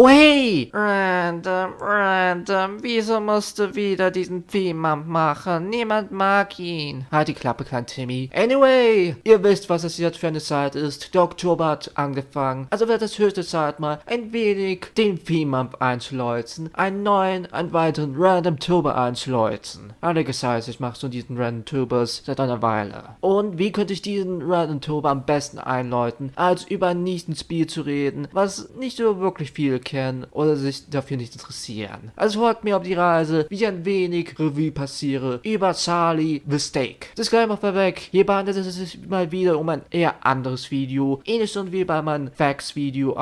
Oh hey! Wieso musst du wieder diesen Theme machen? Niemand mag ihn. Halt die Klappe, klein Timmy. Anyway, ihr wisst, was es jetzt für eine Zeit ist. Der Oktober hat angefangen. Also wird es höchste Zeit, mal ein wenig den Theme einzuläuten. Einen weiteren Random-Tuber einzuläuten. Einiges heißt, ich mache so diesen Random-Tubers seit einer Weile. Und wie könnte ich diesen Random-Tuber am besten einläuten, als über ein Spiel zu reden, was nicht so wirklich viele kennen oder sich dafür nicht interessieren. Also folgt mir auf die Reise, wie ich ein wenig Revue passiere über Charlie the Steak. Disclaimer vorweg, hierbei handelt es sich mal wieder um ein eher anderes Video. Ähnlich so wie bei meinem Facts-Video,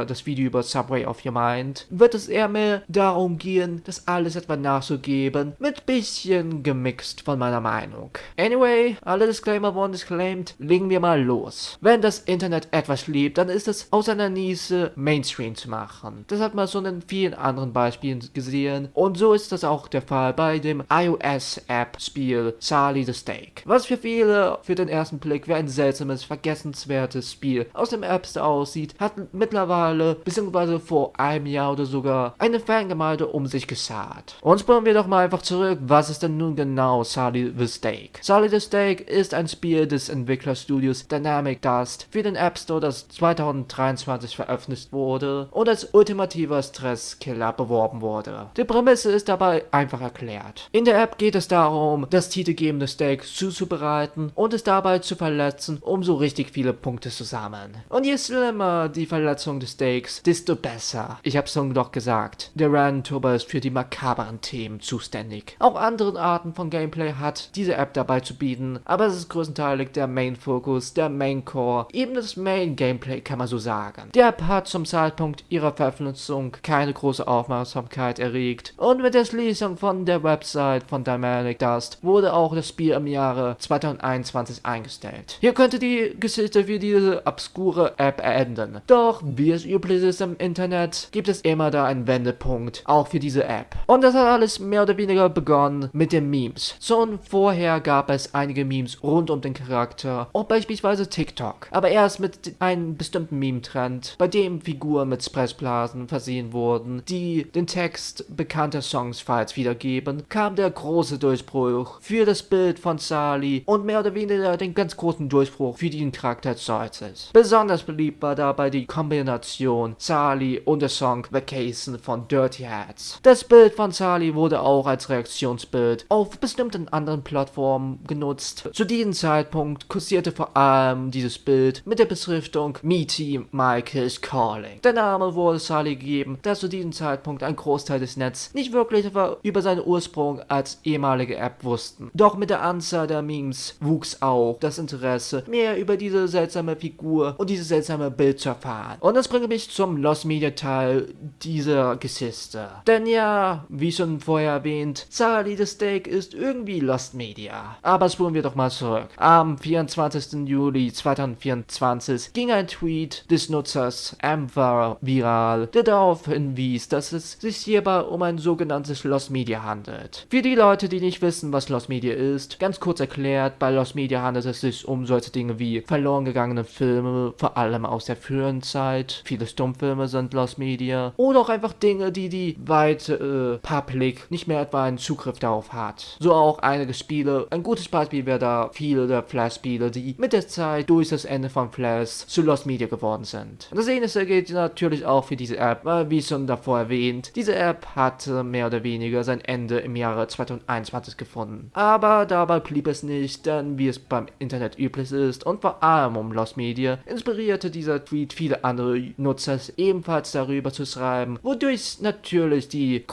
das Video über Subway of Your Mind, wird es eher mehr darum gehen, das alles etwa nachzugeben, mit bisschen gemixt von meiner Meinung. Anyway, alle Disclaimer wurden disclaimed, legen wir mal los. Wenn das Internet etwas liebt, dann ist es aus einer Nische Mainstream zu machen. Das hat man schon in vielen anderen Beispielen gesehen und so ist das auch der Fall bei dem iOS-App-Spiel Charlie the Steak. Was für viele für den ersten Blick wie ein seltsames, vergessenswertes Spiel aus dem App Store aussieht, hat mittlerweile, beziehungsweise vor einem Jahr oder sogar, eine Fangemeinde um sich geschart. Und springen wir doch mal einfach zurück, was ist denn nun genau Charlie the Steak? Charlie the Steak ist ein Spiel des Entwicklerstudios Dynamic Dust für den App Store, das 2023 veröffentlicht wurde und als ultimativer Stresskiller beworben wurde. Die Prämisse ist dabei einfach erklärt. In der App geht es darum, das titelgebende Steak zuzubereiten und es dabei zu verletzen, um so richtig viele Punkte zu sammeln. Und je schlimmer die Verletzung des Steaks, desto besser. Ich hab's doch gesagt, der Random-Tuber ist für die makaberen Themen zuständig. Auch andere Arten von Gameplay hat diese App dabei zu bieten, aber es ist größtenteils der Main-Fokus, der Main-Core, eben das Main-Gameplay kann man so sagen. Die App hat zum Zeitpunkt ihrer Veröffentlichung keine große Aufmerksamkeit erregt und mit der Schließung von der Website von Dynamic Dust wurde auch das Spiel im Jahre 2021 eingestellt. Hier könnte die Geschichte für diese obskure App enden. Doch, wie es üblich ist im Internet, gibt es immer da einen Wendepunkt, auch für diese App. Und das hat alles mehr oder weniger begonnen mit den Memes. Schon vorher gab es einige Memes rund um den Charakter, auch beispielsweise TikTok. Aber erst mit einem bestimmten Meme-Trend, bei dem Figuren mit Sprechblasen versehen wurden, die den Text bekannter Songfiles wiedergeben, kam der große Durchbruch für das Bild von Charlie und mehr oder weniger den ganz großen Durchbruch für den Charakter als solches. Besonders beliebt war dabei die Kombination Charlie und der Song Vacation von Dirty Hats. Das Bild von Charlie wurde auch als Reaktionsbild auf bestimmten anderen Plattformen genutzt. Zu diesem Zeitpunkt kursierte vor allem dieses Bild mit der Beschriftung Meaty Michael is Calling. Der Name wurde Charlie gegeben, da zu diesem Zeitpunkt ein Großteil des Netzes nicht wirklich über seinen Ursprung als ehemalige App wussten. Doch mit der Anzahl der Memes wuchs auch das Interesse, mehr über diese seltsame Figur und dieses seltsame Bild zu erfahren. Und das bringt mich zum Lost Media Teil dieser Geschichte. Denn ja, wie schon vorher erwähnt, Charlie the Steak ist irgendwie Lost Media. Aber spulen wir doch mal zurück. Am 24. Juli 2024 ging ein Tweet des Nutzers Amber viral, der darauf hinwies, dass es sich hierbei um ein sogenanntes Lost Media handelt. Für die Leute, die nicht wissen, was Lost Media ist, ganz kurz erklärt, bei Lost Media handelt es sich um solche Dinge wie verloren gegangene Filme, vor allem aus der früheren Zeit, viele Stummfilme sind Lost Media, oder auch einfach Dinge, die weite Public nicht mehr etwa einen Zugriff darauf hat. So auch einige Spiele, ein gutes Beispiel wäre da viele der Flash-Spiele, die mit der Zeit durch das Ende von Flash zu Lost Media geworden sind. Und das Ähnliche gilt natürlich auch für diese App, weil wie schon davor erwähnt, diese App hatte mehr oder weniger sein Ende im Jahre 2021 gefunden. Aber dabei blieb es nicht, denn wie es beim Internet üblich ist und vor allem um Lost Media, inspirierte dieser Tweet viele andere Nutzer ebenfalls darüber zu schreiben, wodurch natürlich die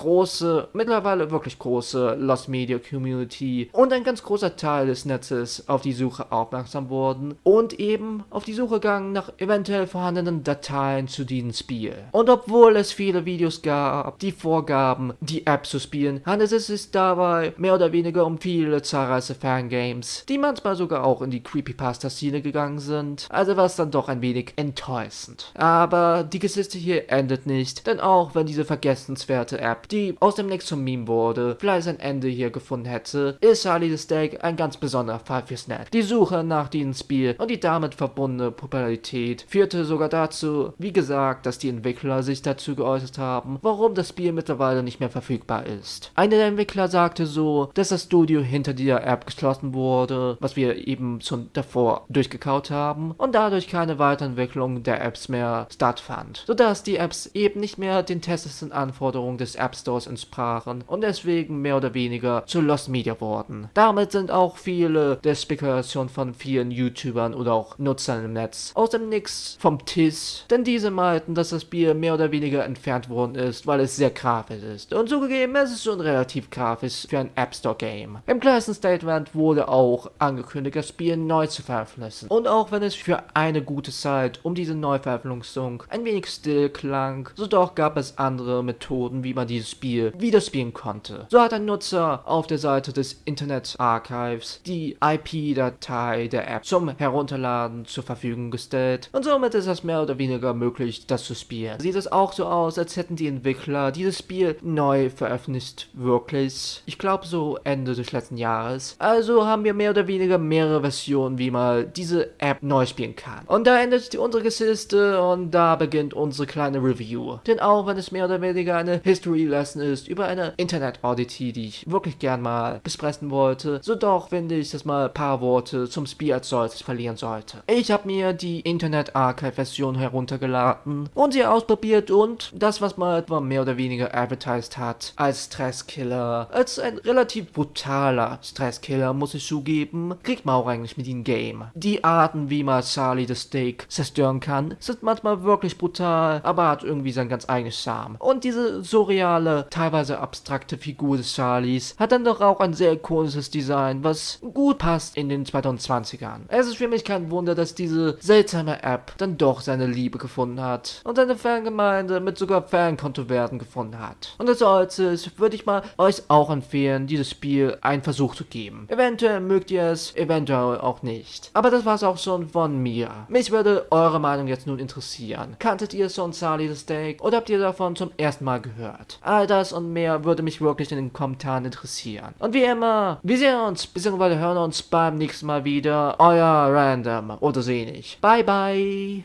mittlerweile wirklich große Lost Media Community und ein ganz großer Teil des Netzes auf die Suche aufmerksam wurden und eben auf die Suche gegangen nach eventuell vorhandenen Dateien zu diesem Spiel. Und obwohl es viele Videos gab, die vorgaben, die App zu spielen, handelt es sich dabei mehr oder weniger um viele zahlreiche Fangames, die manchmal sogar auch in die Creepypasta-Szene gegangen sind, also war es dann doch ein wenig enttäuschend. Aber die Geschichte hier endet nicht, denn auch wenn diese vergessenswerte App, die aus dem Nix zum Meme wurde, vielleicht ein Ende hier gefunden hätte, ist Charlie the Steak ein ganz besonderer Fall fürs Netz. Die Suche nach diesem Spiel und die damit verbundene Popularität führte sogar dazu, wie gesagt, dass die Entwickler Entwickler sich dazu geäußert haben, warum das Spiel mittlerweile nicht mehr verfügbar ist. Einer der Entwickler sagte so, dass das Studio hinter der App geschlossen wurde, was wir eben schon davor durchgekaut haben, und dadurch keine Weiterentwicklung der Apps mehr stattfand, sodass die Apps eben nicht mehr den testeten Anforderungen des App Stores entsprachen und deswegen mehr oder weniger zu Lost Media wurden. Damit sind auch viele der Spekulationen von vielen YouTubern oder auch Nutzern im Netz aus dem Nix vom Tisch, denn diese meinten, dass das Spiel mehr oder weniger entfernt worden ist, weil es sehr grafisch ist. Und zugegeben, es ist schon relativ grafisch für ein App Store Game. Im gleichen Statement wurde auch angekündigt, das Spiel neu zu veröffentlichen. Und auch wenn es für eine gute Zeit um diese Neuveröffentlichung ein wenig still klang, so doch gab es andere Methoden, wie man dieses Spiel wiederspielen konnte. So hat ein Nutzer auf der Seite des Internet Archives die IP-Datei der App zum Herunterladen zur Verfügung gestellt und somit ist es mehr oder weniger möglich, das zu spielen. Sieht es auch so aus, als hätten die Entwickler dieses Spiel neu veröffentlicht, wirklich. Ich glaube so Ende des letzten Jahres. Also haben wir mehr oder weniger mehrere Versionen, wie man diese App neu spielen kann. Und da endet unsere Geschichte und da beginnt unsere kleine Review. Denn auch wenn es mehr oder weniger eine History Lesson ist über eine Internet Oddity, die ich wirklich gern mal besprechen wollte, so doch finde ich, dass mal ein paar Worte zum Spiel als solches verlieren sollte. Ich habe mir die Internet Archive Version heruntergeladen und sie ausprobiert und das, was man etwa mehr oder weniger advertised hat als Stresskiller, als ein relativ brutaler Stresskiller, muss ich zugeben, kriegt man auch eigentlich mit dem Game. Die Arten, wie man Charlie the Steak zerstören kann, sind manchmal wirklich brutal, aber hat irgendwie sein ganz eigenes Charme. Und diese surreale, teilweise abstrakte Figur des Charlies hat dann doch auch ein sehr ikonisches Design, was gut passt in den 2020ern. Es ist für mich kein Wunder, dass diese seltsame App dann doch seine Liebe gefunden hat und seine Fangemeinde mit sogar Fankontroversen gefunden hat. Und als solches würde ich mal euch auch empfehlen, dieses Spiel einen Versuch zu geben. Eventuell mögt ihr es, eventuell auch nicht. Aber das war's auch schon von mir. Mich würde eure Meinung jetzt nun interessieren. Kanntet ihr schon Charlie the Steak oder habt ihr davon zum ersten Mal gehört? All das und mehr würde mich wirklich in den Kommentaren interessieren. Und wie immer, wir sehen uns bzw. hören uns beim nächsten Mal wieder. Euer Random oder Senig. Bye bye.